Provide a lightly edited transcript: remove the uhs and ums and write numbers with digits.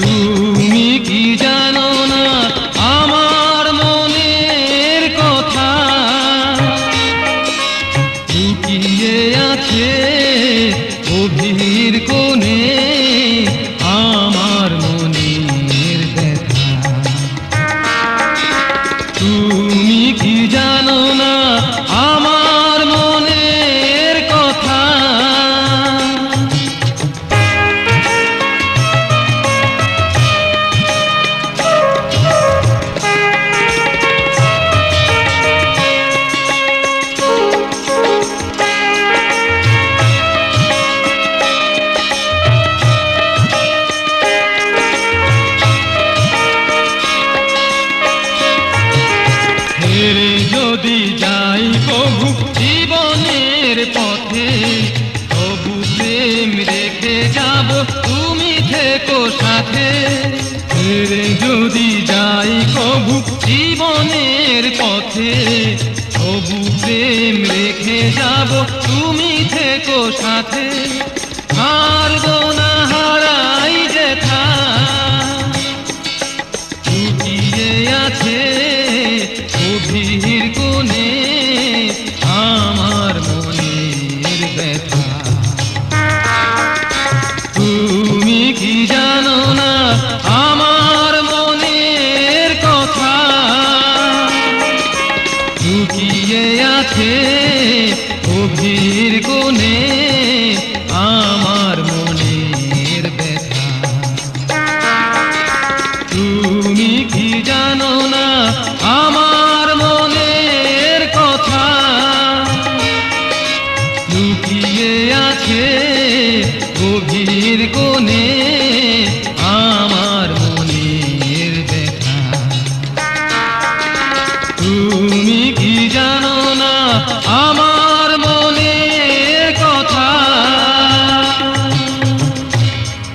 তুমি কি জানো না আমার মনের কথা লুকিয়ে আছে গভীর কোণে আমার মনের ব্যথা। তুমি কি জানো না আমার মনের কথা। ছেড়ে যদি যাই কবু জীবনের পথে তবু প্রেম রেখে যাব তুমি থেকো সাথে। ছেড়ে যদি যাই কবু জীবনের পথে তবু প্রেম রেখে যাব তুমি থেকো সাথে। হারবো না হারাই যেথা লুকিয়ে আছে গভীর কোণে আমার মনের ব্যথা। তুমি কি জানো না আমার মনের কথা লুকিয়ে আছে গভীর কোণে আমার মনের ব্যথা। তুমি কি জানো না আমার মনের কথা লুকিয়ে আছে গভীর কোণে আমার মনের ব্যথা। তুমি কি জানো না আমার